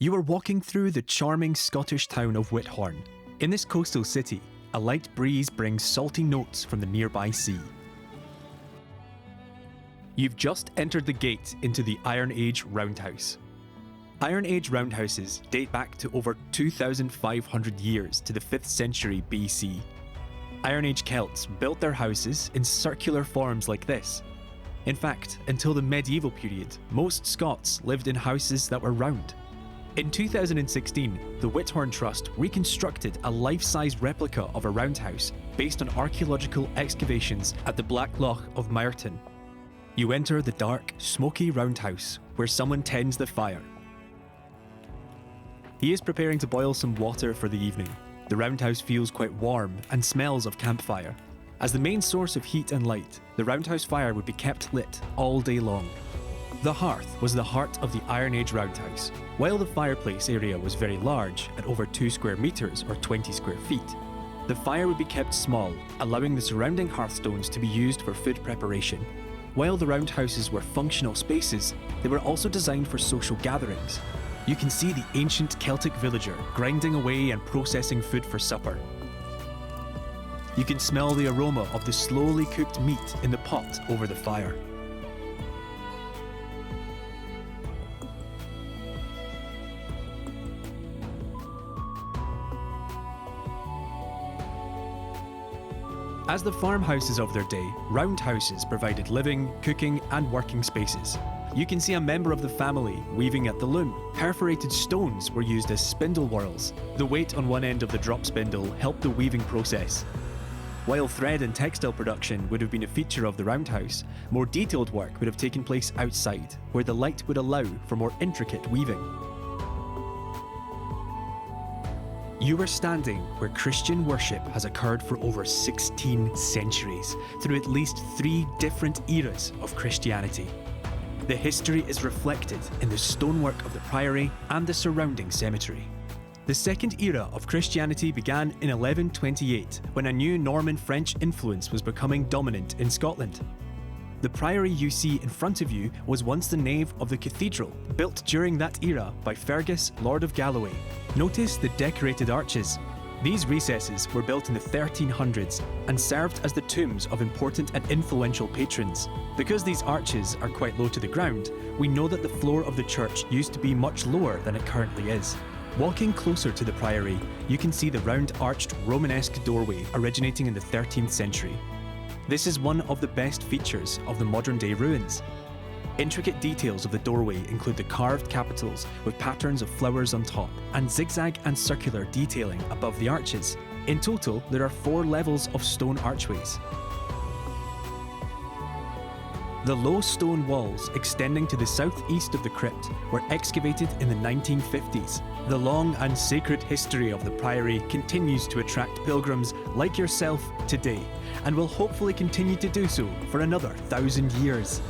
You are walking through the charming Scottish town of Whithorn. In this coastal city, a light breeze brings salty notes from the nearby sea. You've just entered the gate into the Iron Age roundhouse. Iron Age roundhouses date back to over 2,500 years to the 5th century BC. Iron Age Celts built their houses in circular forms like this. In fact, until the medieval period, most Scots lived in houses that were round. In 2016, the Whithorn Trust reconstructed a life-size replica of a roundhouse based on archaeological excavations at the Black Loch of Myreton. You enter the dark, smoky roundhouse where someone tends the fire. He is preparing to boil some water for the evening. The roundhouse feels quite warm and smells of campfire. As the main source of heat and light, the roundhouse fire would be kept lit all day long. The hearth was the heart of the Iron Age roundhouse. While the fireplace area was very large, at over 2 square metres or 20 square feet, the fire would be kept small, allowing the surrounding hearthstones to be used for food preparation. While the roundhouses were functional spaces, they were also designed for social gatherings. You can see the ancient Celtic villager grinding away and processing food for supper. You can smell the aroma of the slowly cooked meat in the pot over the fire. As the farmhouses of their day, roundhouses provided living, cooking and working spaces. You can see a member of the family weaving at the loom. Perforated stones were used as spindle whorls. The weight on one end of the drop spindle helped the weaving process. While thread and textile production would have been a feature of the roundhouse, more detailed work would have taken place outside, where the light would allow for more intricate weaving. You are standing where Christian worship has occurred for over 16 centuries, through at least 3 different eras of Christianity. The history is reflected in the stonework of the priory and the surrounding cemetery. The second era of Christianity began in 1128, when a new Norman-French influence was becoming dominant in Scotland. The priory you see in front of you was once the nave of the cathedral, built during that era by Fergus, Lord of Galloway. Notice the decorated arches. These recesses were built in the 1300s and served as the tombs of important and influential patrons. Because these arches are quite low to the ground, we know that the floor of the church used to be much lower than it currently is. Walking closer to the priory, you can see the round arched Romanesque doorway originating in the 13th century. This is one of the best features of the modern-day ruins. Intricate details of the doorway include the carved capitals with patterns of flowers on top and zigzag and circular detailing above the arches. In total, there are 4 levels of stone archways. The low stone walls extending to the southeast of the crypt were excavated in the 1950s. The long and sacred history of the priory continues to attract pilgrims like yourself today, and will hopefully continue to do so for another 1,000 years.